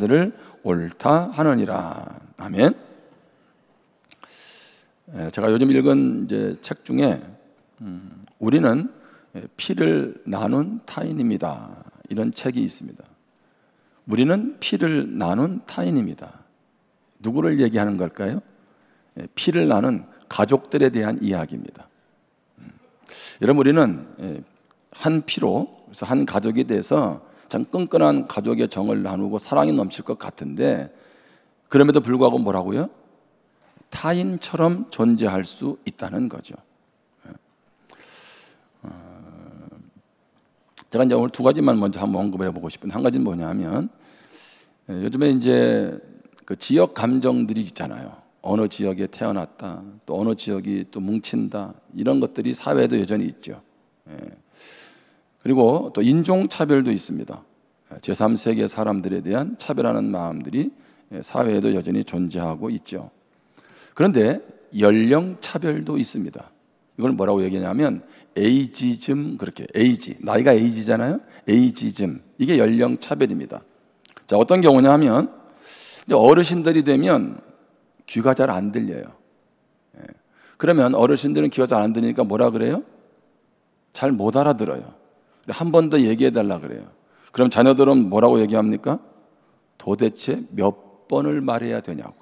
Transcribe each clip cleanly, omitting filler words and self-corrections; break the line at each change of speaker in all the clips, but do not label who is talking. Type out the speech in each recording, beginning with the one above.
자들을 옳다 하느니라. 아멘. 제가 요즘 읽은 이제 책 중에 우리는 피를 나눈 타인입니다, 이런 책이 있습니다. 우리는 피를 나눈 타인입니다. 누구를 얘기하는 걸까요? 피를 나눈 가족들에 대한 이야기입니다. 여러분, 우리는 한 피로, 그래서 한 가족이 돼서 참 끈끈한 가족의 정을 나누고 사랑이 넘칠 것 같은데, 그럼에도 불구하고 뭐라고요? 타인처럼 존재할 수 있다는 거죠. 제가 이제 오늘 두 가지만 먼저 한번 언급을 해보고 싶은데, 한 가지는 뭐냐면, 요즘에 이제 그 지역 감정들이 있잖아요. 어느 지역에 태어났다, 또 어느 지역이 또 뭉친다, 이런 것들이 사회에도 여전히 있죠. 그리고 또 인종차별도 있습니다. 제3세계 사람들에 대한 차별하는 마음들이 사회에도 여전히 존재하고 있죠. 그런데 연령차별도 있습니다. 이걸 뭐라고 얘기하냐면 에이지즘, 그렇게 에이지, 나이가 에이지잖아요. 에이지즘, 이게 연령차별입니다. 자, 어떤 경우냐 하면 이제 어르신들이 되면 귀가 잘 안 들려요. 그러면 어르신들은 귀가 잘 안 들리니까 뭐라 그래요? 잘 못 알아들어요. 한 번 더 얘기해 달라 그래요. 그럼 자녀들은 뭐라고 얘기합니까? 도대체 몇 번을 말해야 되냐고.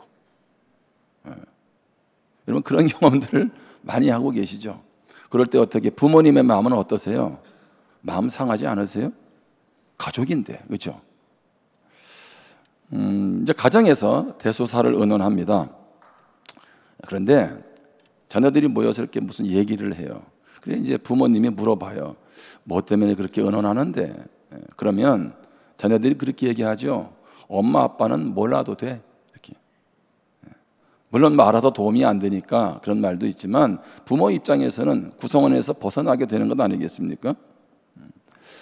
여러분, 그런 경험들을 많이 하고 계시죠? 그럴 때 어떻게, 부모님의 마음은 어떠세요? 마음 상하지 않으세요? 가족인데, 그렇죠? 이제 가정에서 대소사를 의논합니다. 그런데 자녀들이 모여서 이렇게 무슨 얘기를 해요. 그래 이제 부모님이 물어봐요. 뭐 때문에 그렇게 의논하는데? 그러면 자녀들이 그렇게 얘기하죠. 엄마 아빠는 몰라도 돼, 이렇게. 물론 뭐 알아서 도움이 안 되니까 그런 말도 있지만, 부모 입장에서는 구성원에서 벗어나게 되는 것 아니겠습니까?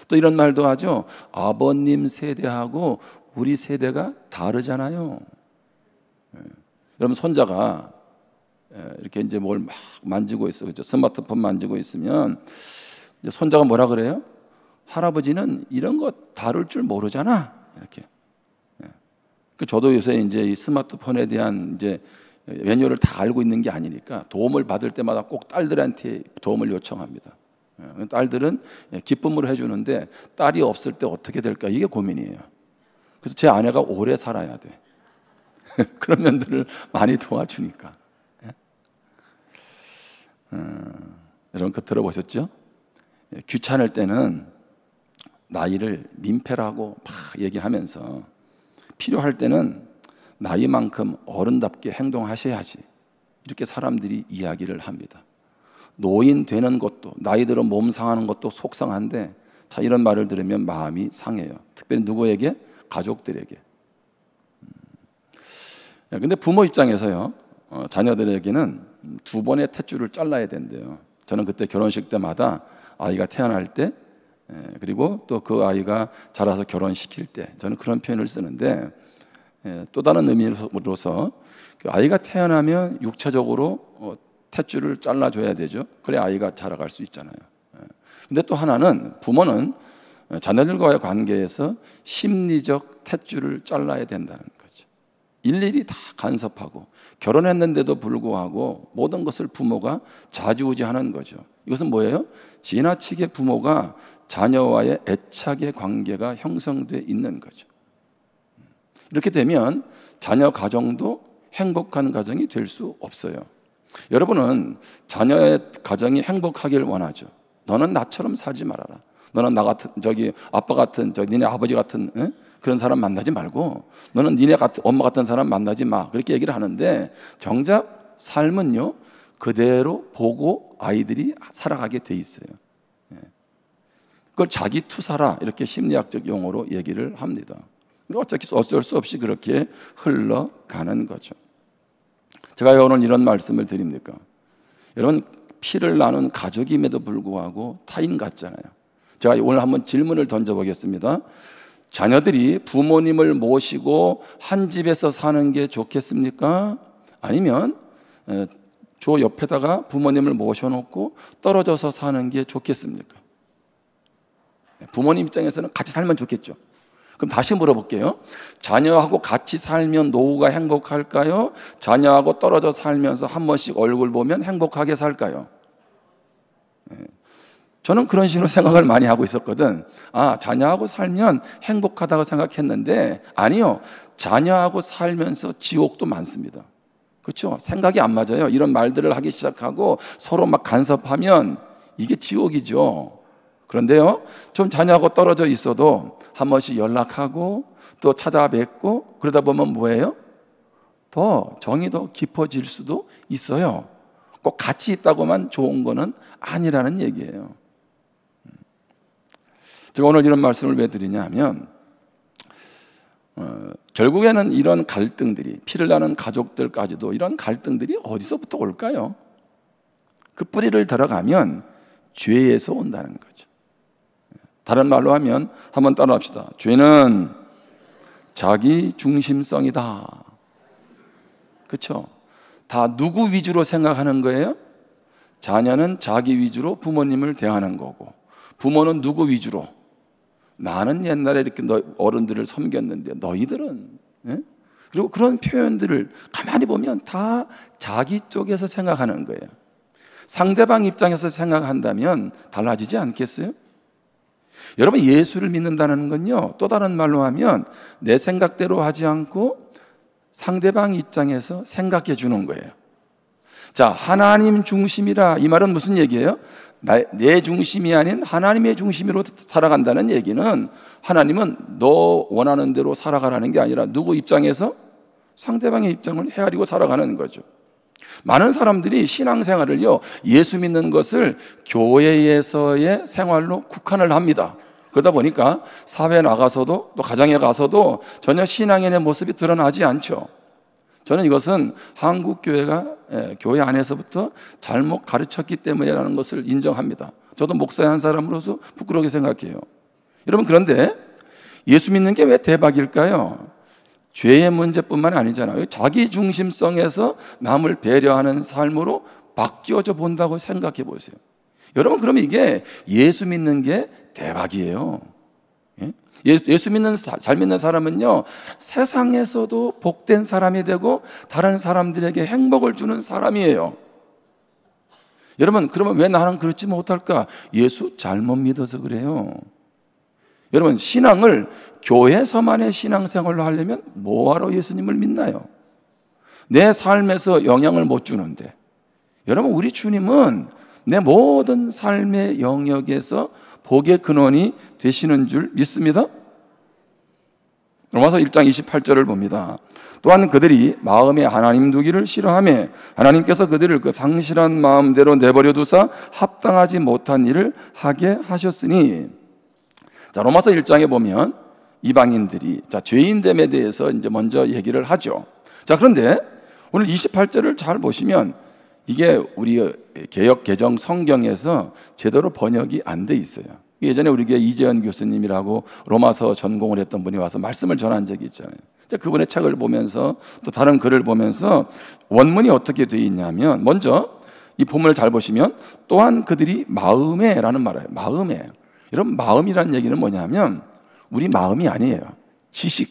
또 이런 말도 하죠. 아버님 세대하고 우리 세대가 다르잖아요. 여러분, 손자가 이렇게 이제 뭘 막 만지고 있어, 그렇죠? 스마트폰 만지고 있으면 이제 손자가 뭐라 그래요? 할아버지는 이런 거 다룰 줄 모르잖아, 이렇게. 저도 요새 이제 이 스마트폰에 대한 이제 매뉴얼을 다 알고 있는 게 아니니까 도움을 받을 때마다 꼭 딸들한테 도움을 요청합니다. 딸들은 기쁨으로 해주는데 딸이 없을 때 어떻게 될까, 이게 고민이에요. 그래서 제 아내가 오래 살아야 돼. 그런 면들을 많이 도와주니까. 여러분, 그거 들어보셨죠? 귀찮을 때는 나이를 민폐라고 막 얘기하면서, 필요할 때는 나이만큼 어른답게 행동하셔야지, 이렇게 사람들이 이야기를 합니다. 노인 되는 것도, 나이 들어 몸 상하는 것도 속상한데, 자, 이런 말을 들으면 마음이 상해요. 특별히 누구에게? 가족들에게. 근데 부모 입장에서요, 자녀들에게는 2번의 탯줄을 잘라야 된대요. 저는 그때 결혼식 때마다 아이가 태어날 때, 그리고 또 그 아이가 자라서 결혼시킬 때, 저는 그런 표현을 쓰는데, 또 다른 의미로서 그 아이가 태어나면 육체적으로 탯줄을 잘라줘야 되죠. 그래 아이가 자라갈 수 있잖아요. 근데 또 하나는, 부모는 자녀들과의 관계에서 심리적 탯줄을 잘라야 된다는 거죠. 일일이 다 간섭하고 결혼했는데도 불구하고 모든 것을 부모가 좌지우지하는 거죠. 이것은 뭐예요? 지나치게 부모가 자녀와의 애착의 관계가 형성되어 있는 거죠. 이렇게 되면 자녀 가정도 행복한 가정이 될 수 없어요. 여러분은 자녀의 가정이 행복하길 원하죠. 너는 나처럼 살지 말아라. 너는 나 같은, 아빠 같은, 니네 아버지 같은 그런 사람 만나지 말고, 너는 니네 같은 엄마 같은 사람 만나지 마, 그렇게 얘기를 하는데, 정작 삶은요, 그대로 보고 아이들이 살아가게 돼 있어요. 그걸 자기 투사라, 이렇게 심리학적 용어로 얘기를 합니다. 어쩔 수 없이 그렇게 흘러가는 거죠. 제가 왜 오늘 이런 말씀을 드립니까? 여러분, 피를 나눈 가족임에도 불구하고 타인 같잖아요. 제가 오늘 한번 질문을 던져보겠습니다. 자녀들이 부모님을 모시고 한 집에서 사는 게 좋겠습니까? 아니면 저 옆에다가 부모님을 모셔놓고 떨어져서 사는 게 좋겠습니까? 부모님 입장에서는 같이 살면 좋겠죠. 그럼 다시 물어볼게요. 자녀하고 같이 살면 노후가 행복할까요? 자녀하고 떨어져 살면서 한 번씩 얼굴 보면 행복하게 살까요? 저는 그런 식으로 생각을 많이 하고 있었거든. 자녀하고 살면 행복하다고 생각했는데 아니요. 자녀하고 살면서 지옥도 많습니다. 그렇죠? 생각이 안 맞아요. 이런 말들을 하기 시작하고 서로 막 간섭하면 이게 지옥이죠. 그런데요, 좀 자녀하고 떨어져 있어도 한 번씩 연락하고 또 찾아뵙고 그러다 보면 뭐예요? 더 정이 더 깊어질 수도 있어요. 꼭 같이 있다고만 좋은 거는 아니라는 얘기예요. 제가 오늘 이런 말씀을 왜 드리냐면 결국에는 이런 갈등들이, 피를 나는 가족들까지도 이런 갈등들이 어디서부터 올까요? 그 뿌리를 들어가면 죄에서 온다는 거죠. 다른 말로 하면 한번 따라합시다. 죄는 자기 중심성이다. 그렇죠? 다 누구 위주로 생각하는 거예요? 자녀는 자기 위주로 부모님을 대하는 거고, 부모는 누구 위주로? 나는 옛날에 이렇게 어른들을 섬겼는데 너희들은, 예? 그리고 그런 표현들을 가만히 보면 다 자기 쪽에서 생각하는 거예요. 상대방 입장에서 생각한다면 달라지지 않겠어요? 여러분, 예수를 믿는다는 건요, 또 다른 말로 하면 내 생각대로 하지 않고 상대방 입장에서 생각해 주는 거예요. 자, 하나님 중심이라, 이 말은 무슨 얘기예요? 내 중심이 아닌 하나님의 중심으로 살아간다는 얘기는, 하나님은 너 원하는 대로 살아가라는 게 아니라 누구 입장에서? 상대방의 입장을 헤아리고 살아가는 거죠. 많은 사람들이 신앙생활을요, 예수 믿는 것을 교회에서의 생활로 국한을 합니다. 그러다 보니까 사회에 나가서도 또 가정에 가서도 전혀 신앙인의 모습이 드러나지 않죠. 저는 이것은 한국 교회가 교회 안에서부터 잘못 가르쳤기 때문이라는 것을 인정합니다. 저도 목사의 한 사람으로서 부끄럽게 생각해요. 여러분, 그런데 예수 믿는 게 왜 대박일까요? 죄의 문제뿐만 아니잖아요. 자기 중심성에서 남을 배려하는 삶으로 바뀌어져 본다고 생각해 보세요. 여러분, 그러면 이게 예수 믿는 게 대박이에요. 예수 믿는, 잘 믿는 사람은요, 세상에서도 복된 사람이 되고 다른 사람들에게 행복을 주는 사람이에요. 여러분, 그러면 왜 나는 그렇지 못할까? 예수 잘못 믿어서 그래요. 여러분, 신앙을 교회에서만의 신앙생활로 하려면 뭐하러 예수님을 믿나요? 내 삶에서 영향을 못 주는데. 여러분, 우리 주님은 내 모든 삶의 영역에서 복의 근원이 되시는 줄 믿습니다. 로마서 1장 28절을 봅니다. 또한 그들이 마음에 하나님 두기를 싫어하며 하나님께서 그들을 그 상실한 마음대로 내버려 두사 합당하지 못한 일을 하게 하셨으니. 자, 로마서 1장에 보면 이방인들이 죄인됨에 대해서 이제 먼저 얘기를 하죠. 자, 그런데 오늘 28절을 잘 보시면 이게 우리 개역 개정 성경에서 제대로 번역이 안 돼 있어요. 예전에 우리 교회 이재현 교수님이라고 로마서 전공을 했던 분이 와서 말씀을 전한 적이 있잖아요. 그분의 책을 보면서 또 다른 글을 보면서 원문이 어떻게 되어 있냐면, 먼저 이 본문을 잘 보시면 또한 그들이 마음에라는 말이에요. 마음에. 여러분, 마음이라는 얘기는 뭐냐면 우리 마음이 아니에요. 지식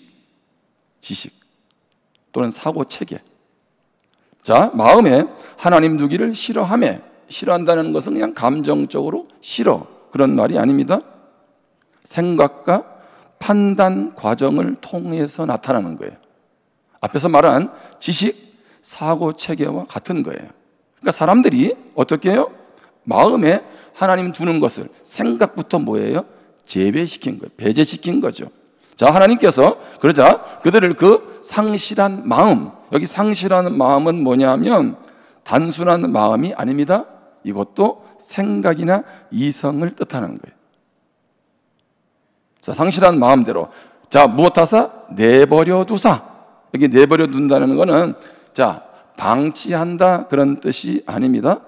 또는 사고 체계. 자, 마음에 하나님 두기를 싫어하며, 싫어한다는 것은 그냥 감정적으로 싫어, 그런 말이 아닙니다. 생각과 판단 과정을 통해서 나타나는 거예요. 앞에서 말한 지식, 사고 체계와 같은 거예요. 그러니까 사람들이 어떻게 해요? 마음에 하나님 두는 것을 생각부터 뭐예요? 재배시킨 거예요. 배제시킨 거죠. 자, 하나님께서 그러자 그들을 그 상실한 마음, 여기 상실한 마음은 뭐냐면 단순한 마음이 아닙니다. 이것도 생각이나 이성을 뜻하는 거예요. 자, 상실한 마음대로. 자, 무엇하사? 내버려 두사. 여기 내버려 둔다는 것은 자, 방치한다, 그런 뜻이 아닙니다.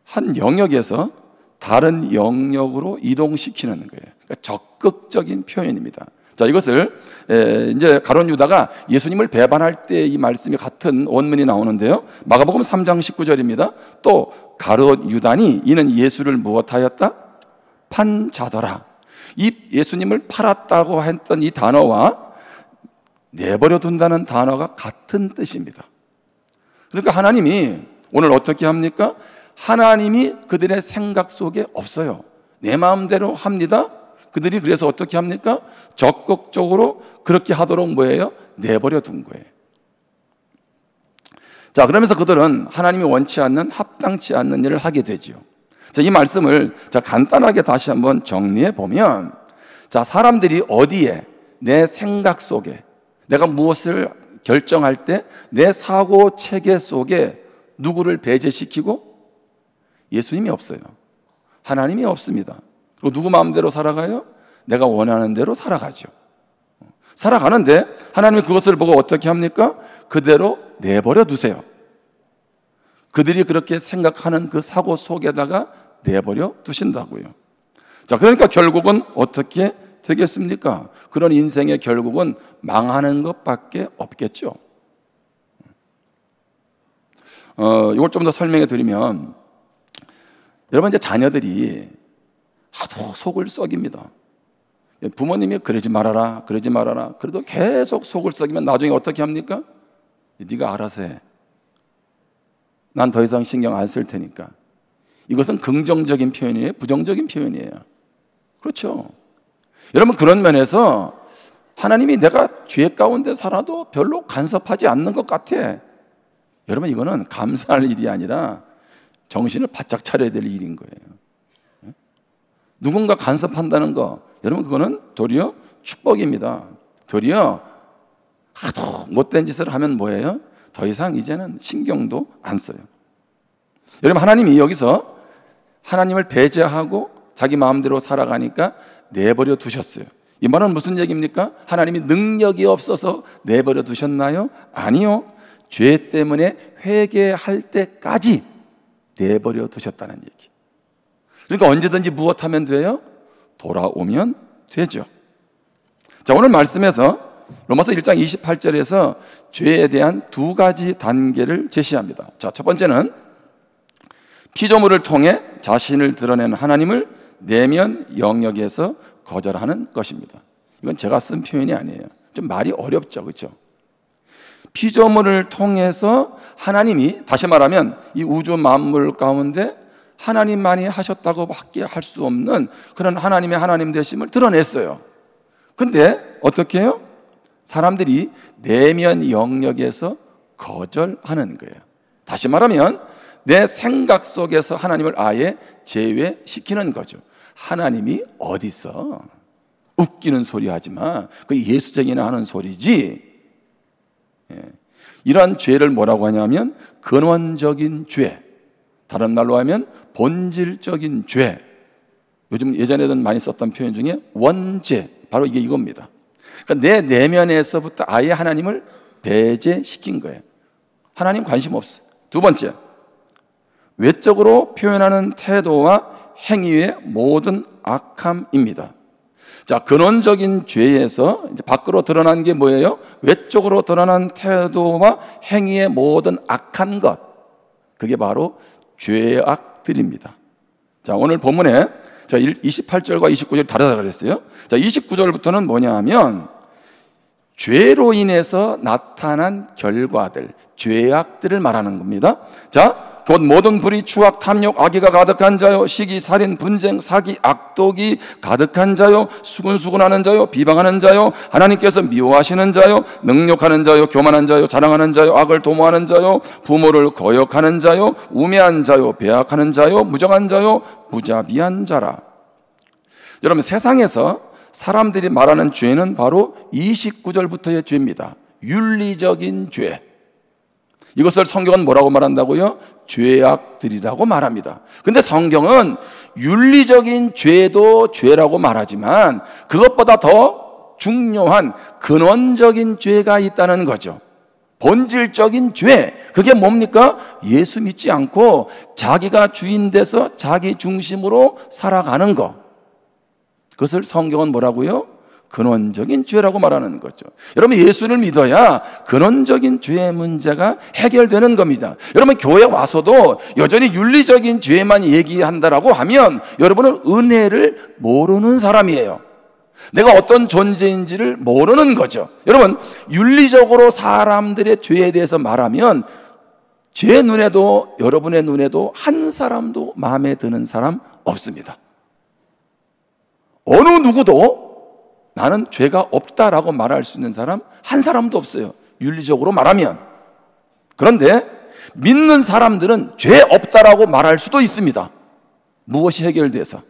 한 영역에서 다른 영역으로 이동시키는 거예요. 그러니까 적극적인 표현입니다. 자, 이것을 이제 가룟 유다가 예수님을 배반할 때 이 말씀이 같은 원문이 나오는데요. 마가복음 3장 19절입니다. 또 가룟 유다니 이는 예수를 무엇하였다? 판자더라. 이 예수님을 팔았다고 했던 이 단어와 내버려 둔다는 단어가 같은 뜻입니다. 그러니까 하나님이 오늘 어떻게 합니까? 하나님이 그들의 생각 속에 없어요. 내 마음대로 합니다. 그들이 그래서 어떻게 합니까? 적극적으로 그렇게 하도록 뭐예요? 내버려 둔 거예요. 자, 그러면서 그들은 하나님이 원치 않는, 합당치 않는 일을 하게 되지요. 자, 이 말씀을 간단하게 다시 한번 정리해 보면, 자, 사람들이 어디에, 내 생각 속에, 내가 무엇을 결정할 때 내 사고 체계 속에 누구를 배제시키고? 예수님이 없어요. 하나님이 없습니다. 그리고 누구 마음대로 살아가요? 내가 원하는 대로 살아가죠. 살아가는데 하나님이 그것을 보고 어떻게 합니까? 그대로 내버려 두세요. 그들이 그렇게 생각하는 그 사고 속에다가 내버려 두신다고요. 자, 그러니까 결국은 어떻게 되겠습니까? 그런 인생의 결국은 망하는 것밖에 없겠죠. 이걸 좀 더 설명해 드리면, 여러분, 이제 자녀들이 하도 속을 썩입니다. 부모님이 그러지 말아라, 그러지 말아라. 그래도 계속 속을 썩이면 나중에 어떻게 합니까? 네가 알아서 해. 난 더 이상 신경 안 쓸 테니까. 이것은 긍정적인 표현이에요? 부정적인 표현이에요? 그렇죠. 여러분, 그런 면에서 하나님이 내가 죄 가운데 살아도 별로 간섭하지 않는 것 같아. 여러분, 이거는 감사할 일이 아니라 정신을 바짝 차려야 될 일인 거예요. 누군가 간섭한다는 거, 여러분, 그거는 도리어 축복입니다. 도리어 하도 못된 짓을 하면 뭐예요? 더 이상 이제는 신경도 안 써요. 여러분, 하나님이 여기서 하나님을 배제하고 자기 마음대로 살아가니까 내버려 두셨어요. 이 말은 무슨 얘기입니까? 하나님이 능력이 없어서 내버려 두셨나요? 아니요. 죄 때문에 회개할 때까지 내버려 두셨다는 얘기. 그러니까 언제든지 무엇하면 돼요? 돌아오면 되죠. 자, 오늘 말씀에서 로마서 1장 28절에서 죄에 대한 두 가지 단계를 제시합니다. 자, 첫 번째는 피조물을 통해 자신을 드러낸 하나님을 내면 영역에서 거절하는 것입니다. 이건 제가 쓴 표현이 아니에요. 좀 말이 어렵죠, 그렇죠? 피조물을 통해서 하나님이, 다시 말하면 이 우주 만물 가운데 하나님만이 하셨다고 밖에 할 수 없는 그런 하나님의 하나님 되심을 드러냈어요. 근데 어떻게 해요? 사람들이 내면 영역에서 거절하는 거예요. 다시 말하면 내 생각 속에서 하나님을 아예 제외시키는 거죠. 하나님이 어디 있어? 웃기는 소리 하지 마. 그 예수쟁이나 하는 소리지. 이러한 죄를 뭐라고 하냐면 근원적인 죄, 다른 말로 하면 본질적인 죄. 요즘 예전에는 많이 썼던 표현 중에 원죄, 바로 이게 이겁니다. 그러니까 내 내면에서부터 아예 하나님을 배제시킨 거예요. 하나님 관심 없어. 두 번째, 외적으로 표현하는 태도와 행위의 모든 악함입니다. 자, 근원적인 죄에서 이제 밖으로 드러난 게 뭐예요? 외적으로 드러난 태도와 행위의 모든 악한 것, 그게 바로 죄악들입니다. 자, 오늘 본문에 28절과 29절 다르다 그랬어요. 자, 29절부터는 뭐냐 하면 죄로 인해서 나타난 결과들, 죄악들을 말하는 겁니다. 자, 곧 모든 불의, 추악, 탐욕, 악의가 가득한 자요, 시기, 살인, 분쟁, 사기, 악독이 가득한 자요, 수군수군하는 자요, 비방하는 자요, 하나님께서 미워하시는 자요, 능욕하는 자요, 교만한 자요, 자랑하는 자요, 악을 도모하는 자요, 부모를 거역하는 자요, 우매한 자요, 배악하는 자요, 무정한 자요, 무자비한 자라. 여러분, 세상에서 사람들이 말하는 죄는 바로 29절부터의 죄입니다. 윤리적인 죄. 이것을 성경은 뭐라고 말한다고요? 죄악들이라고 말합니다. 근데 성경은 윤리적인 죄도 죄라고 말하지만 그것보다 더 중요한 근원적인 죄가 있다는 거죠. 본질적인 죄. 그게 뭡니까? 예수 믿지 않고 자기가 주인 돼서 자기 중심으로 살아가는 거. 그것을 성경은 뭐라고요? 근원적인 죄라고 말하는 거죠. 여러분, 예수를 믿어야 근원적인 죄의 문제가 해결되는 겁니다. 여러분, 교회 와서도 여전히 윤리적인 죄만 얘기한다라고 하면 여러분은 은혜를 모르는 사람이에요. 내가 어떤 존재인지를 모르는 거죠. 여러분, 윤리적으로 사람들의 죄에 대해서 말하면 제 눈에도, 여러분의 눈에도 한 사람도 마음에 드는 사람 없습니다. 어느 누구도 나는 죄가 없다라고 말할 수 있는 사람 한 사람도 없어요, 윤리적으로 말하면. 그런데 믿는 사람들은 죄 없다라고 말할 수도 있습니다. 무엇이 해결돼서?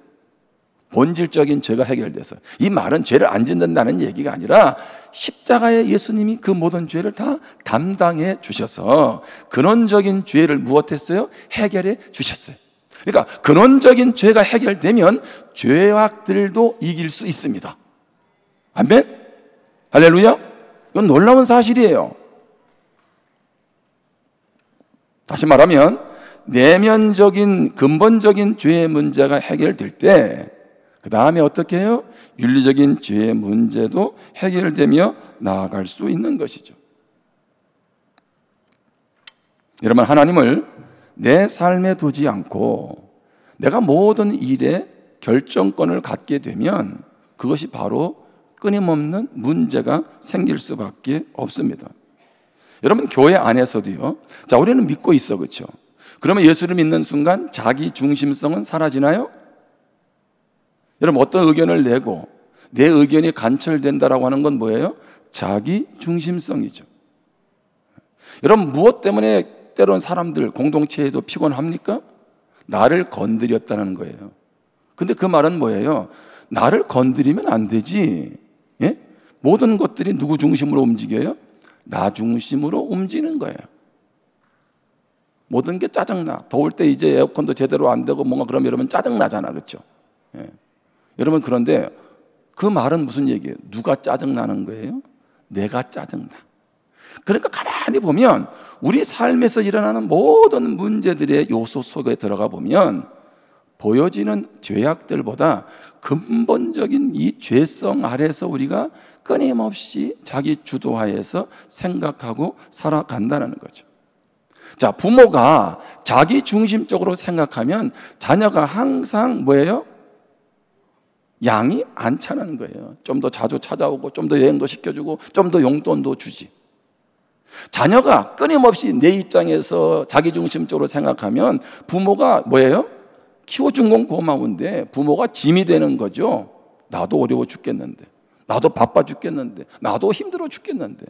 본질적인 죄가 해결돼서. 이 말은 죄를 안 짓는다는 얘기가 아니라 십자가에 예수님이 그 모든 죄를 다 담당해 주셔서 근원적인 죄를 무엇했어요? 해결해 주셨어요. 그러니까 근원적인 죄가 해결되면 죄악들도 이길 수 있습니다. 아멘? 할렐루야? 이건 놀라운 사실이에요. 다시 말하면 내면적인 근본적인 죄의 문제가 해결될 때 그 다음에 어떻게 해요? 윤리적인 죄의 문제도 해결되며 나아갈 수 있는 것이죠. 여러분, 하나님을 내 삶에 두지 않고 내가 모든 일에 결정권을 갖게 되면 그것이 바로 끊임없는 문제가 생길 수밖에 없습니다. 여러분, 교회 안에서도요, 자, 우리는 믿고 있어, 그렇죠? 그러면 예수를 믿는 순간 자기 중심성은 사라지나요? 여러분, 어떤 의견을 내고 내 의견이 관철된다라고 하는 건 뭐예요? 자기 중심성이죠. 여러분, 무엇 때문에 때론 사람들, 공동체에도 피곤합니까? 나를 건드렸다는 거예요. 근데 그 말은 뭐예요? 나를 건드리면 안 되지. 예? 모든 것들이 누구 중심으로 움직여요? 나 중심으로 움직이는 거예요. 모든 게 짜증나. 더울 때 이제 에어컨도 제대로 안 되고 뭔가 그러면 여러분 짜증나잖아, 그렇죠? 예. 여러분, 그런데 그 말은 무슨 얘기예요? 누가 짜증나는 거예요? 내가 짜증나. 그러니까 가만히 보면 우리 삶에서 일어나는 모든 문제들의 요소 속에 들어가 보면 보여지는 죄악들보다 근본적인 이 죄성 아래서 우리가 끊임없이 자기 주도하에서 생각하고 살아간다는 거죠. 자, 부모가 자기 중심적으로 생각하면 자녀가 항상 뭐예요? 양이 안 차는 거예요. 좀 더 자주 찾아오고 좀 더 여행도 시켜주고 좀 더 용돈도 주지. 자녀가 끊임없이 내 입장에서 자기중심적으로 생각하면 부모가 뭐예요? 키워준 건 고마운데 부모가 짐이 되는 거죠. 나도 어려워 죽겠는데, 나도 바빠 죽겠는데, 나도 힘들어 죽겠는데.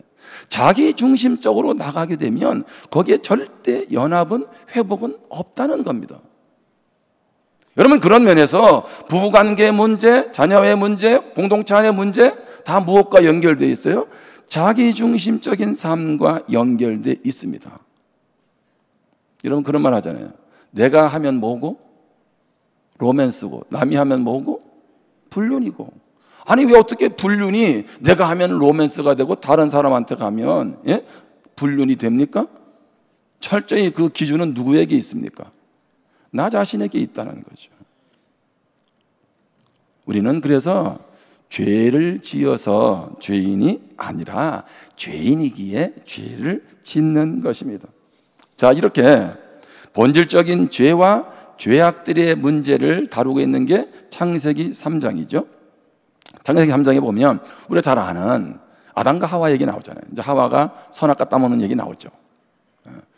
자기중심적으로 나가게 되면 거기에 절대 연합은, 회복은 없다는 겁니다. 여러분, 그런 면에서 부부관계의 문제, 자녀의 문제, 공동체 안의 문제 다 무엇과 연결되어 있어요? 자기중심적인 삶과 연결되어 있습니다. 여러분, 그런 말 하잖아요. 내가 하면 뭐고? 로맨스고, 남이 하면 뭐고? 불륜이고. 아니, 왜 어떻게 불륜이 내가 하면 로맨스가 되고 다른 사람한테 가면 불륜이 됩니까? 철저히 그 기준은 누구에게 있습니까? 나 자신에게 있다는 거죠. 우리는 그래서 죄를 지어서 죄인이 아니라 죄인이기에 죄를 짓는 것입니다. 자, 이렇게 본질적인 죄와 죄악들의 문제를 다루고 있는 게 창세기 3장이죠. 창세기 3장에 보면 우리가 잘 아는 아담과 하와 얘기 나오잖아요. 이제 하와가 선악과 따먹는 얘기 나오죠.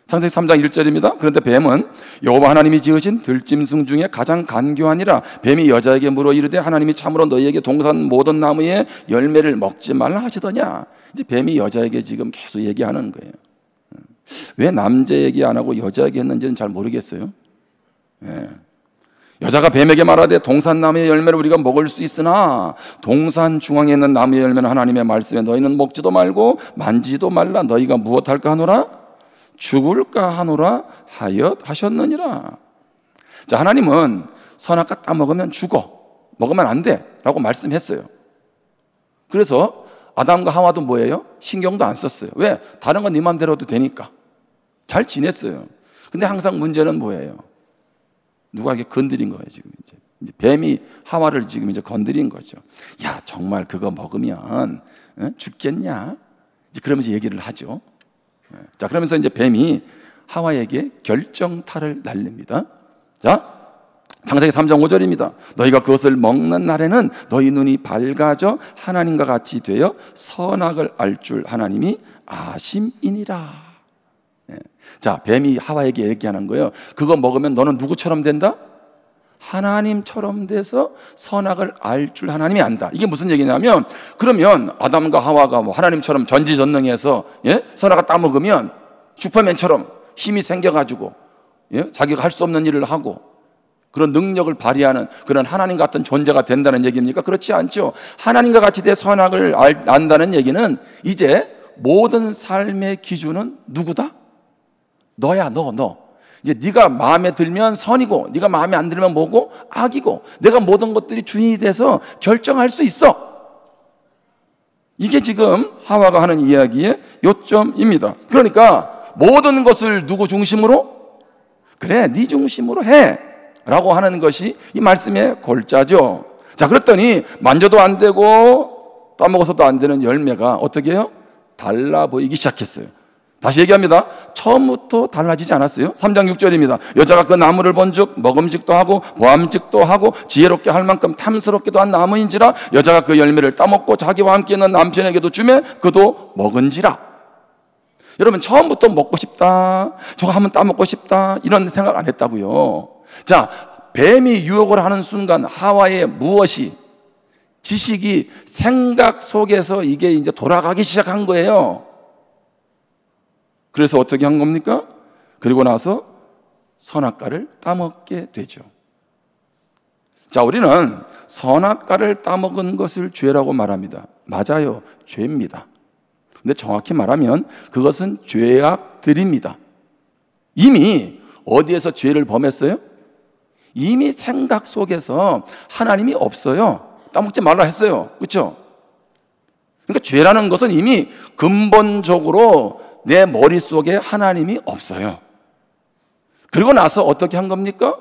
창세기 3장 1절입니다. 그런데 뱀은 여호와 하나님이 지으신 들짐승 중에 가장 간교하니라. 뱀이 여자에게 물어 이르되 하나님이 참으로 너희에게 동산 모든 나무의 열매를 먹지 말라 하시더냐. 이제 뱀이 여자에게 지금 계속 얘기하는 거예요. 왜 남자 얘기 안 하고 여자 얘기 했는지는 잘 모르겠어요. 예. 여자가 뱀에게 말하되 동산 나무의 열매를 우리가 먹을 수 있으나 동산 중앙에 있는 나무의 열매는 하나님의 말씀에 너희는 먹지도 말고 만지지도 말라. 너희가 무엇할까 하노라? 죽을까 하노라 하셨느니라. 자, 하나님은 선악과 따먹으면 죽어, 먹으면 안 돼 라고 말씀했어요. 그래서 아담과 하와도 뭐예요? 신경도 안 썼어요. 왜? 다른 건 네 맘대로 해도 되니까 잘 지냈어요. 근데 항상 문제는 뭐예요? 누가 이렇게 건드린 거예요. 지금 이제 뱀이 하와를 지금 이제 건드린 거죠. 야, 정말 그거 먹으면 죽겠냐? 이제 그러면서 얘기를 하죠. 자, 그러면서 이제 뱀이 하와에게 결정타를 날립니다. 자, 창세기 3장 5절입니다. 너희가 그것을 먹는 날에는 너희 눈이 밝아져 하나님과 같이 되어 선악을 알 줄 하나님이 아심이니라. 자, 뱀이 하와에게 얘기하는 거예요. 그거 먹으면 너는 누구처럼 된다? 하나님처럼 돼서 선악을 알 줄 하나님이 안다. 이게 무슨 얘기냐면, 그러면 아담과 하와가 뭐 하나님처럼 전지전능해서 선악을 따먹으면 슈퍼맨처럼 힘이 생겨가지고 자기가 할 수 없는 일을 하고 그런 능력을 발휘하는 그런 하나님 같은 존재가 된다는 얘기입니까? 그렇지 않죠. 하나님과 같이 돼 선악을 안다는 얘기는 이제 모든 삶의 기준은 누구다? 너야, 너. 이제 네가 마음에 들면 선이고 네가 마음에 안 들면 뭐고? 악이고, 내가 모든 것들이 주인이 돼서 결정할 수 있어. 이게 지금 하와가 하는 이야기의 요점입니다. 그러니까 모든 것을 누구 중심으로? 그래, 네 중심으로 해 라고 하는 것이 이 말씀의 골자죠. 자, 그랬더니 만져도 안 되고 따먹어서도 안 되는 열매가 어떻게 해요? 달라 보이기 시작했어요. 다시 얘기합니다. 처음부터 달라지지 않았어요. 3장 6절입니다. 여자가 그 나무를 본즉 먹음직도 하고 보암직도 하고 지혜롭게 할 만큼 탐스럽기도 한 나무인지라 여자가 그 열매를 따먹고 자기와 함께 있는 남편에게도 주매 그도 먹은지라. 여러분, 처음부터 먹고 싶다, 저거 한번 따먹고 싶다 이런 생각 안 했다고요. 자, 뱀이 유혹을 하는 순간 하와의 무엇이, 지식이 생각 속에서 이게 이제 돌아가기 시작한 거예요. 그래서 어떻게 한 겁니까? 그리고 나서 선악과를 따먹게 되죠. 자, 우리는 선악과를 따먹은 것을 죄라고 말합니다. 맞아요, 죄입니다. 근데 정확히 말하면 그것은 죄악들입니다. 이미 어디에서 죄를 범했어요? 이미 생각 속에서 하나님이 없어요. 따먹지 말라 했어요. 그렇죠? 그러니까 죄라는 것은 이미 근본적으로 내 머릿속에 하나님이 없어요. 그리고 나서 어떻게 한 겁니까?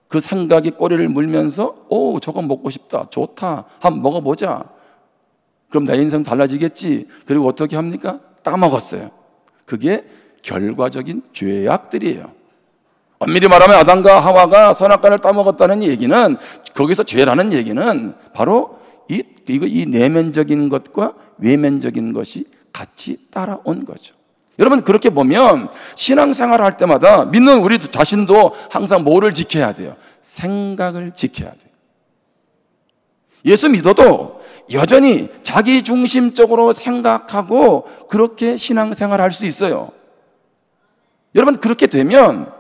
그 생각이 꼬리를 물면서 오, 저거 먹고 싶다, 좋다, 한번 먹어보자. 그럼 내 인생 달라지겠지. 그리고 어떻게 합니까? 따먹었어요. 그게 결과적인 죄악들이에요. 엄밀히 말하면 아담과 하와가 선악과를 따먹었다는 얘기는, 거기서 죄라는 얘기는 바로 이 내면적인 것과 외면적인 것이 같이 따라온 거죠. 여러분, 그렇게 보면 신앙생활을 할 때마다 믿는 우리 자신도 항상 뭐를 지켜야 돼요? 생각을 지켜야 돼요. 예수 믿어도 여전히 자기 중심적으로 생각하고 그렇게 신앙생활을 할 수 있어요. 여러분, 그렇게 되면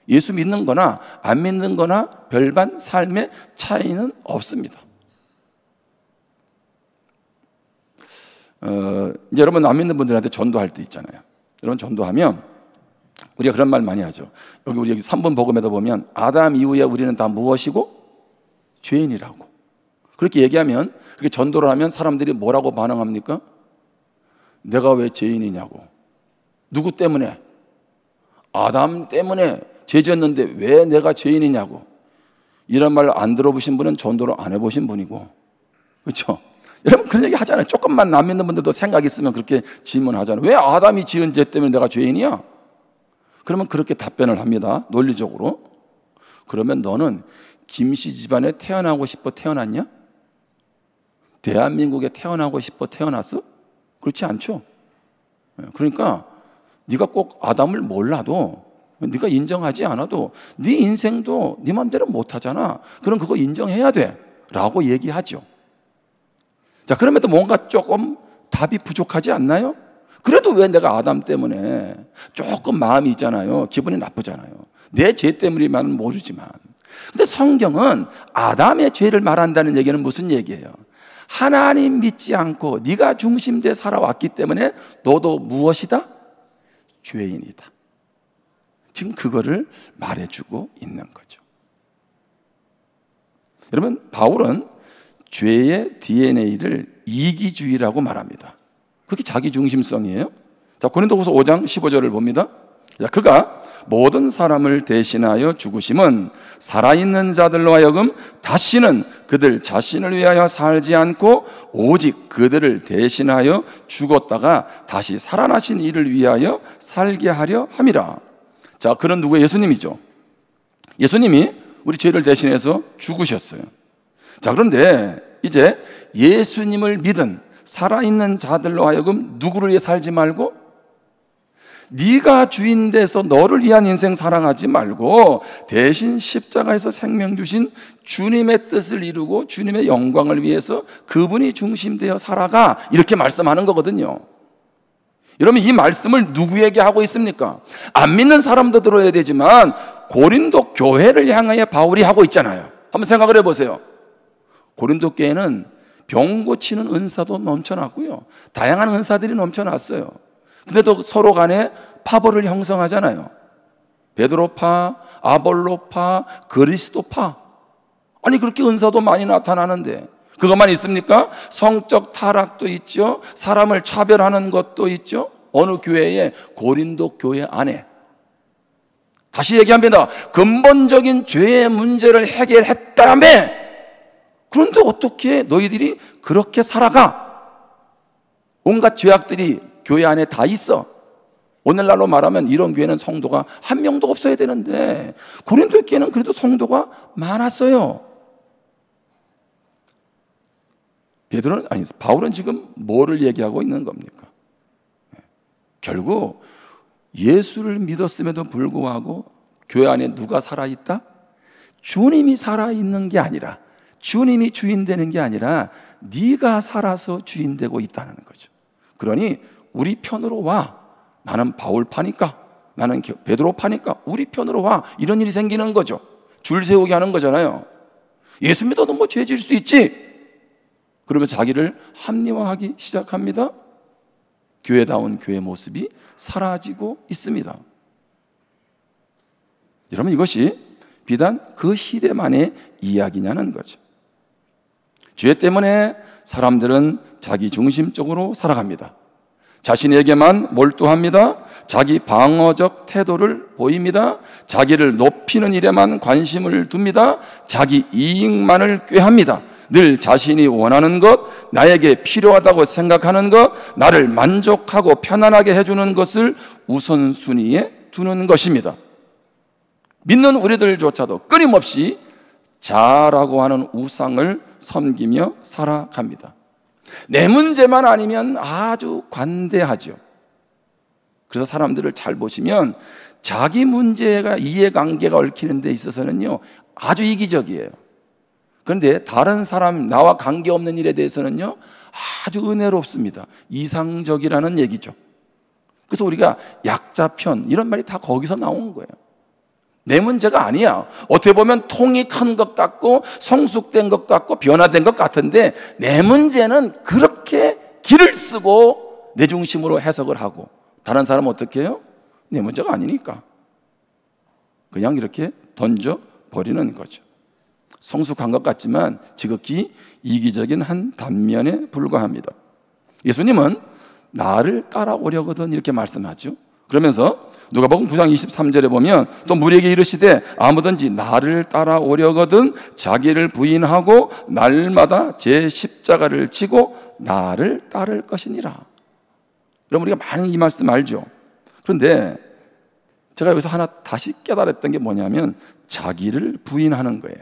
예수 믿는 거나 안 믿는 거나 별반 삶의 차이는 없습니다. 이제 여러분, 안 믿는 분들한테 전도할 때 있잖아요. 여러분, 전도하면 우리가 그런 말 많이 하죠. 우리 3번 복음에도 보면 아담 이후에 우리는 다 무엇이고? 죄인이라고. 그렇게 얘기하면, 그렇게 전도를 하면 사람들이 뭐라고 반응합니까? 내가 왜 죄인이냐고. 누구 때문에? 아담 때문에 죄 지었는데 왜 내가 죄인이냐고. 이런 말 안 들어보신 분은 전도를 안 해보신 분이고, 그렇죠? 여러분, 그런 얘기 하잖아요. 조금만 안 믿는 분들도 생각 있으면 그렇게 질문하잖아요. 왜 아담이 지은 죄 때문에 내가 죄인이야? 그러면 그렇게 답변을 합니다. 논리적으로. 그러면 너는 김씨 집안에 태어나고 싶어 태어났냐? 대한민국에 태어나고 싶어 태어났어? 그렇지 않죠? 그러니까 네가 꼭 아담을 몰라도, 네가 인정하지 않아도 네 인생도 네 맘대로 못하잖아. 그럼 그거 인정해야 돼 라고 얘기하죠. 자, 그러면 뭔가 조금 답이 부족하지 않나요? 그래도 왜 내가 아담 때문에 조금 마음이 있잖아요. 기분이 나쁘잖아요. 내 죄 때문이면 모르지만. 근데 성경은 아담의 죄를 말한다는 얘기는 무슨 얘기예요? 하나님 믿지 않고 네가 중심돼 살아왔기 때문에 너도 무엇이다? 죄인이다. 지금 그거를 말해주고 있는 거죠. 여러분, 바울은 죄의 DNA를 이기주의라고 말합니다. 그게 자기중심성이에요. 자, 고린도후서 5장 15절을 봅니다. 자, 그가 모든 사람을 대신하여 죽으심은 살아있는 자들로 하여금 다시는 그들 자신을 위하여 살지 않고 오직 그들을 대신하여 죽었다가 다시 살아나신 이를 위하여 살게 하려 함이라. 자, 그는 누구예요? 예수님이죠. 예수님이 우리 죄를 대신해서 죽으셨어요. 자, 그런데 이제 예수님을 믿은 살아있는 자들로 하여금 누구를 위해 살지 말고 네가 주인 돼서 너를 위한 인생 살아가지 말고 대신 십자가에서 생명 주신 주님의 뜻을 이루고 주님의 영광을 위해서 그분이 중심되어 살아가, 이렇게 말씀하는 거거든요. 여러분, 이 말씀을 누구에게 하고 있습니까? 안 믿는 사람도 들어야 되지만 고린도 교회를 향하여 바울이 하고 있잖아요. 한번 생각을 해보세요. 고린도 교회는 병 고치는 은사도 넘쳐났고요, 다양한 은사들이 넘쳐났어요. 근데도 서로 간에 파벌을 형성하잖아요. 베드로파, 아볼로파, 그리스도파. 아니, 그렇게 은사도 많이 나타나는데 그것만 있습니까? 성적 타락도 있죠, 사람을 차별하는 것도 있죠. 어느 교회에? 고린도 교회 안에. 다시 얘기합니다. 근본적인 죄의 문제를 해결했다며. 그런데 어떻게 너희들이 그렇게 살아가? 온갖 죄악들이 교회 안에 다 있어. 오늘날로 말하면 이런 교회는 성도가 한 명도 없어야 되는데 고린도 교회는 그래도 성도가 많았어요. 바울은 지금 뭐를 얘기하고 있는 겁니까? 결국 예수를 믿었음에도 불구하고 교회 안에 누가 살아있다? 주님이 살아있는 게 아니라, 주님이 주인 되는 게 아니라 네가 살아서 주인 되고 있다는 거죠. 그러니 우리 편으로 와. 나는 바울파니까, 나는 베드로파니까 우리 편으로 와. 이런 일이 생기는 거죠. 줄 세우게 하는 거잖아요. 예수 믿어도 뭐 죄질 수 있지. 그러면 자기를 합리화하기 시작합니다. 교회다운 교회 모습이 사라지고 있습니다. 여러분, 이것이 비단 그 시대만의 이야기냐는 거죠. 죄 때문에 사람들은 자기 중심적으로 살아갑니다. 자신에게만 몰두합니다. 자기 방어적 태도를 보입니다. 자기를 높이는 일에만 관심을 둡니다. 자기 이익만을 꾀합니다. 늘 자신이 원하는 것, 나에게 필요하다고 생각하는 것, 나를 만족하고 편안하게 해주는 것을 우선순위에 두는 것입니다. 믿는 우리들조차도 끊임없이 자라고 하는 우상을 섬기며 살아갑니다. 내 문제만 아니면 아주 관대하죠. 그래서 사람들을 잘 보시면 자기 문제가 이해관계가 얽히는 데 있어서는요 아주 이기적이에요. 그런데 다른 사람, 나와 관계없는 일에 대해서는요 아주 은혜롭습니다. 이상적이라는 얘기죠. 그래서 우리가 약자 편, 이런 말이 다 거기서 나온 거예요. 내 문제가 아니야. 어떻게 보면 통이 큰 것 같고 성숙된 것 같고 변화된 것 같은데 내 문제는 그렇게 길을 쓰고 내 중심으로 해석을 하고, 다른 사람은 어떻게 해요? 내 문제가 아니니까 그냥 이렇게 던져버리는 거죠. 성숙한 것 같지만 지극히 이기적인 한 단면에 불과합니다. 예수님은 나를 따라오려거든 이렇게 말씀하죠. 그러면서 누가복음 9장 23절에 보면 또 무리에게 이르시되 아무든지 나를 따라오려거든 자기를 부인하고 날마다 제 십자가를 지고 나를 따를 것이니라. 그럼 우리가 많이 이 말씀 알죠. 그런데 제가 여기서 하나 다시 깨달았던 게 뭐냐면 자기를 부인하는 거예요.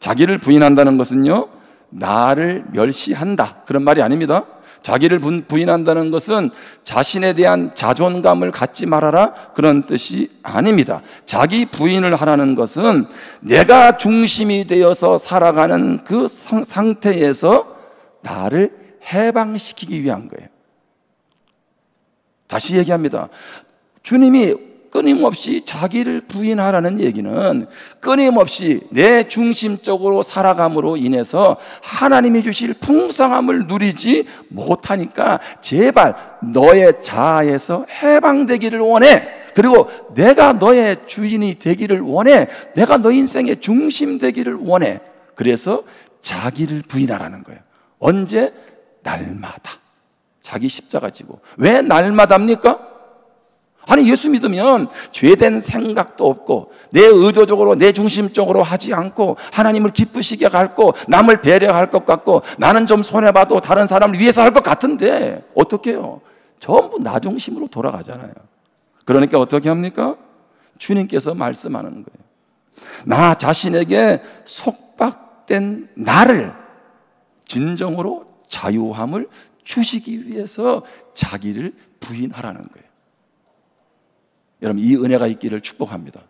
자기를 부인한다는 것은요 나를 멸시한다 그런 말이 아닙니다. 자기를 부인한다는 것은 자신에 대한 자존감을 갖지 말아라 그런 뜻이 아닙니다. 자기 부인을 하라는 것은 내가 중심이 되어서 살아가는 그 상태에서 나를 해방시키기 위한 거예요. 다시 얘기합니다. 주님이 끊임없이 자기를 부인하라는 얘기는 끊임없이 내 중심적으로 살아감으로 인해서 하나님이 주실 풍성함을 누리지 못하니까 제발 너의 자아에서 해방되기를 원해. 그리고 내가 너의 주인이 되기를 원해. 내가 너 인생의 중심 되기를 원해. 그래서 자기를 부인하라는 거예요. 언제? 날마다. 자기 십자가 지고. 왜 날마다입니까? 아니 예수 믿으면 죄된 생각도 없고 내 의도적으로 내 중심적으로 하지 않고 하나님을 기쁘시게 할고 남을 배려할 것 같고 나는 좀 손해봐도 다른 사람을 위해서 할 것 같은데 어떻게 해요? 전부 나 중심으로 돌아가잖아요. 그러니까 어떻게 합니까? 주님께서 말씀하는 거예요. 나 자신에게 속박된 나를 진정으로 자유함을 주시기 위해서 자기를 부인하라는 거예요. 여러분, 이 은혜가 있기를 축복합니다.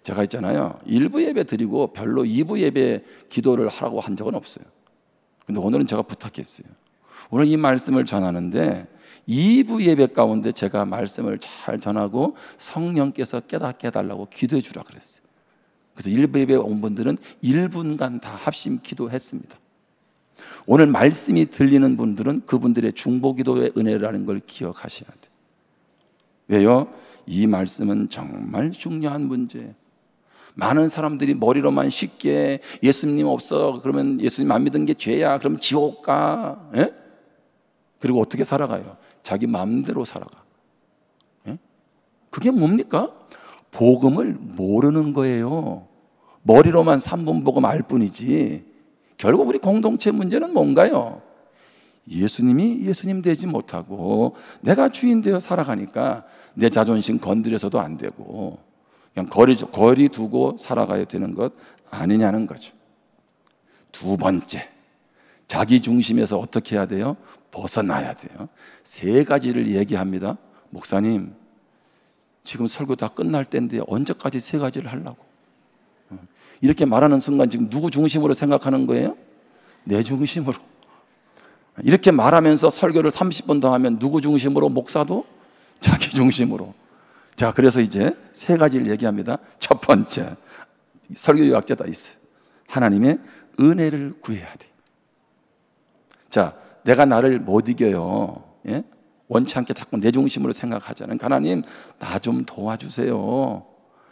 제가 있잖아요, 1부 예배 드리고 별로 2부 예배 기도를 하라고 한 적은 없어요. 근데 오늘은 제가 부탁했어요. 오늘 이 말씀을 전하는데 2부 예배 가운데 제가 말씀을 잘 전하고 성령께서 깨닫게 해달라고 기도해 주라 그랬어요. 그래서 1부 예배 온 분들은 1분간 다 합심 기도했습니다. 오늘 말씀이 들리는 분들은 그분들의 중보기도의 은혜라는 걸 기억하셔야 돼요. 왜요? 이 말씀은 정말 중요한 문제예요. 많은 사람들이 머리로만 쉽게 예수님 없어, 그러면 예수님 안 믿은 게 죄야, 그럼 지옥 가. 예? 그리고 어떻게 살아가요? 자기 마음대로 살아가. 예? 그게 뭡니까? 복음을 모르는 거예요. 머리로만 3분 복음 알 뿐이지. 결국 우리 공동체 문제는 뭔가요? 예수님이 예수님 되지 못하고 내가 주인 되어 살아가니까 내 자존심 건드려서도 안 되고 그냥 거리 두고 살아가야 되는 것 아니냐는 거죠. 두 번째, 자기 중심에서 어떻게 해야 돼요? 벗어나야 돼요. 3가지를 얘기합니다. 목사님, 지금 설교 다 끝날 때인데 언제까지 3가지를 하려고? 이렇게 말하는 순간 지금 누구 중심으로 생각하는 거예요? 내 중심으로. 이렇게 말하면서 설교를 30분 더 하면 누구 중심으로? 목사도 자기 중심으로. 자, 그래서 이제 3가지를 얘기합니다. 첫 번째, 설교 요약제 다 있어요. 하나님의 은혜를 구해야 돼. 자, 내가 나를 못 이겨요. 예? 원치 않게 자꾸 내 중심으로 생각하잖아요. 하나님, 나 좀 도와주세요.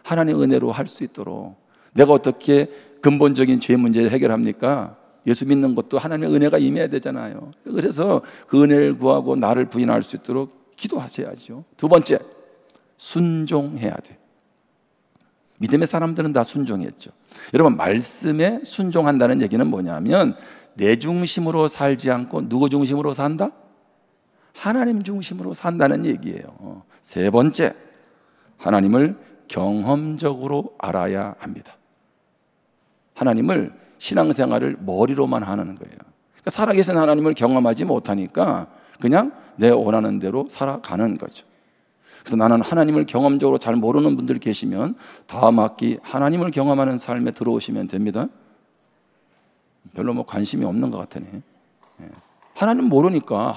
하나님의 은혜로 할 수 있도록. 내가 어떻게 근본적인 죄 문제를 해결합니까? 예수 믿는 것도 하나님의 은혜가 임해야 되잖아요. 그래서 그 은혜를 구하고 나를 부인할 수 있도록 기도하셔야죠. 두 번째, 순종해야 돼. 믿음의 사람들은 다 순종했죠. 여러분, 말씀에 순종한다는 얘기는 뭐냐면 내 중심으로 살지 않고 누구 중심으로 산다? 하나님 중심으로 산다는 얘기예요. 세 번째, 하나님을 경험적으로 알아야 합니다. 하나님을 신앙생활을 머리로만 하는 거예요. 그러니까 살아계신 하나님을 경험하지 못하니까 그냥 내 원하는 대로 살아가는 거죠. 그래서 나는 하나님을 경험적으로 잘 모르는 분들 계시면 다음 학기 하나님을 경험하는 삶에 들어오시면 됩니다. 별로 뭐 관심이 없는 것 같으네. 하나님 모르니까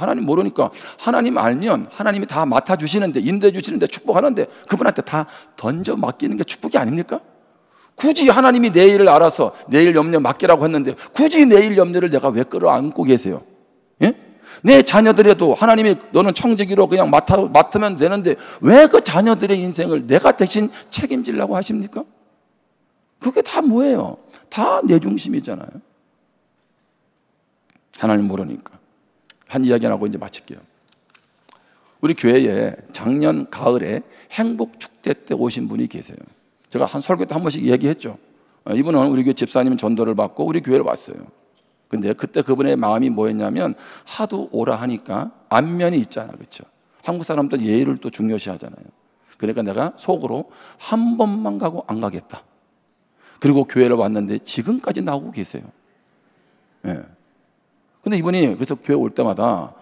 하나님 알면 하나님이 다 맡아주시는데, 인도해 주시는데, 축복하는데 그분한테 다 던져 맡기는 게 축복이 아닙니까? 굳이 하나님이 내일을 알아서 내일 염려 맡기라고 했는데 굳이 내일 염려를 내가 왜 끌어안고 계세요? 예? 내 자녀들에도 하나님이 너는 청지기로 그냥 맡으면 되는데 왜 그 자녀들의 인생을 내가 대신 책임지려고 하십니까? 그게 다 뭐예요? 다 내 중심이잖아요. 하나님 모르니까. 한 이야기 하고 이제 마칠게요. 우리 교회에 작년 가을에 행복 축제 때 오신 분이 계세요. 제가 한 설교 때 한 번씩 얘기했죠. 이분은 우리 교회 집사님 전도를 받고 우리 교회를 왔어요. 근데 그때 그분의 마음이 뭐였냐면 하도 오라 하니까 안면이 있잖아, 그렇죠? 한국 사람들 예의를 또 중요시 하잖아요. 그러니까 내가 속으로 한 번만 가고 안 가겠다. 그리고 교회를 왔는데 지금까지 나오고 계세요. 예. 근데 이분이 그래서 교회 올 때마다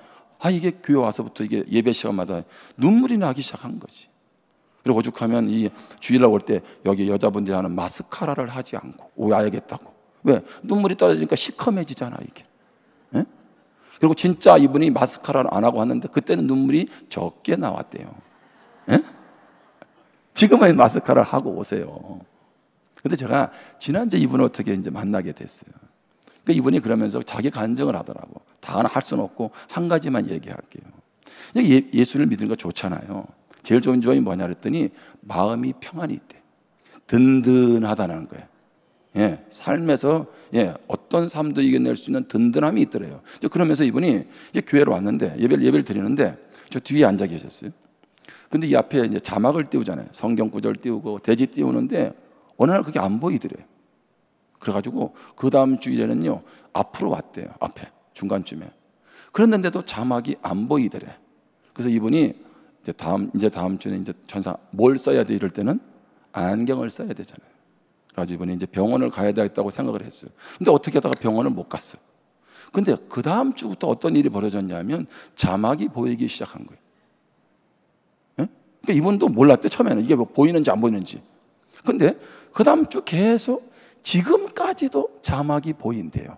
이게 교회 와서부터 이게 예배 시간마다 눈물이 나기 시작한 거지. 그리고 오죽하면 이 주일날 올 때 여기 여자분들이 하는 마스카라를 하지 않고 와야겠다고. 왜? 눈물이 떨어지니까 시커매지잖아, 이게. 예? 그리고 진짜 이분이 마스카라를 안 하고 왔는데 그때는 눈물이 적게 나왔대요. 예? 지금은 마스카라를 하고 오세요. 근데 제가 지난주에 이분을 어떻게 이제 만나게 됐어요. 그러니까 이분이 그러면서 자기 간증을 하더라고. 다 하나 할 수는 없고 한 가지만 얘기할게요. 예수를 믿는 거 좋잖아요. 제일 좋은 점이 뭐냐 그랬더니 마음이 평안이 있대. 든든하다는 거예요. 예, 삶에서 어떤 삶도 이겨낼 수 있는 든든함이 있더래요. 그러면서 이분이 이제 교회로 왔는데 예배를 드리는데 저 뒤에 앉아 계셨어요. 근데 이 앞에 이제 자막을 띄우잖아요. 성경 구절 띄우고 대지 띄우는데 어느 날 그게 안 보이더래요. 그래가지고 그 다음 주일에는요 앞으로 왔대요. 앞에 중간쯤에. 그랬는데도 자막이 안 보이더래. 그래서 이분이 이제 다음 주에는 이제 전사 뭘 써야 돼 이럴 때는 안경을 써야 되잖아요. 그래가지고 이번에 이제 병원을 가야 되겠다고 생각을 했어요. 근데 어떻게 하다가 병원을 못 갔어요. 근데 그 다음 주부터 어떤 일이 벌어졌냐면 자막이 보이기 시작한 거예요. 예? 그러니까 이분도 몰랐대, 처음에는. 이게 뭐 보이는지 안 보이는지. 근데 그 다음 주 계속 지금까지도 자막이 보인대요.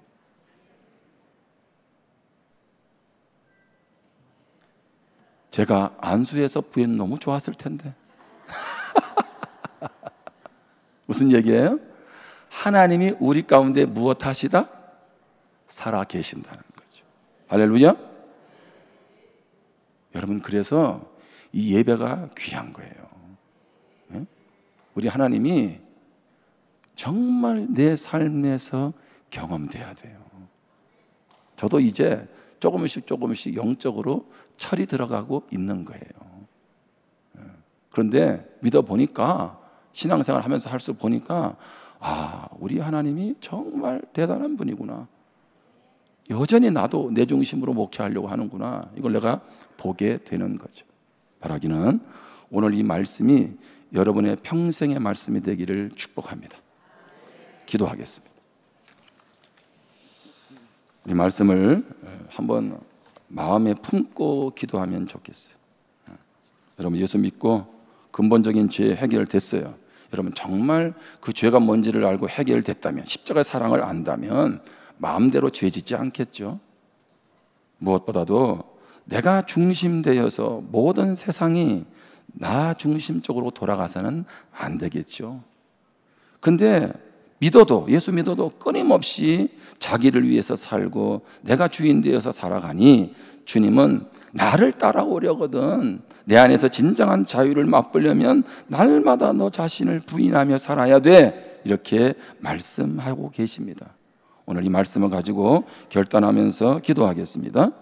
제가 안수해서 부인 너무 좋았을 텐데. 무슨 얘기예요? 하나님이 우리 가운데 무엇 하시다? 살아 계신다는 거죠. 할렐루야. 여러분, 그래서 이 예배가 귀한 거예요. 예? 우리 하나님이 정말 내 삶에서 경험돼야 돼요. 저도 이제 조금씩 영적으로 철이 들어가고 있는 거예요. 그런데 믿어보니까, 신앙생활 하면서 할수록 보니까, 아, 우리 하나님이 정말 대단한 분이구나. 여전히 나도 내 중심으로 목회하려고 하는구나. 이걸 내가 보게 되는 거죠. 바라기는 오늘 이 말씀이 여러분의 평생의 말씀이 되기를 축복합니다. 기도하겠습니다. 이 말씀을 한번 마음에 품고 기도하면 좋겠어요. 여러분, 예수 믿고 근본적인 죄 해결됐어요. 여러분, 정말 그 죄가 뭔지를 알고 해결됐다면, 십자가의 사랑을 안다면 마음대로 죄 짓지 않겠죠. 무엇보다도 내가 중심되어서 모든 세상이 나 중심적으로 돌아가서는 안 되겠죠. 근데 예수 믿어도 끊임없이 자기를 위해서 살고 내가 주인 되어서 살아가니, 주님은 나를 따라오려거든 내 안에서 진정한 자유를 맛보려면 날마다 너 자신을 부인하며 살아야 돼, 이렇게 말씀하고 계십니다. 오늘 이 말씀을 가지고 결단하면서 기도하겠습니다.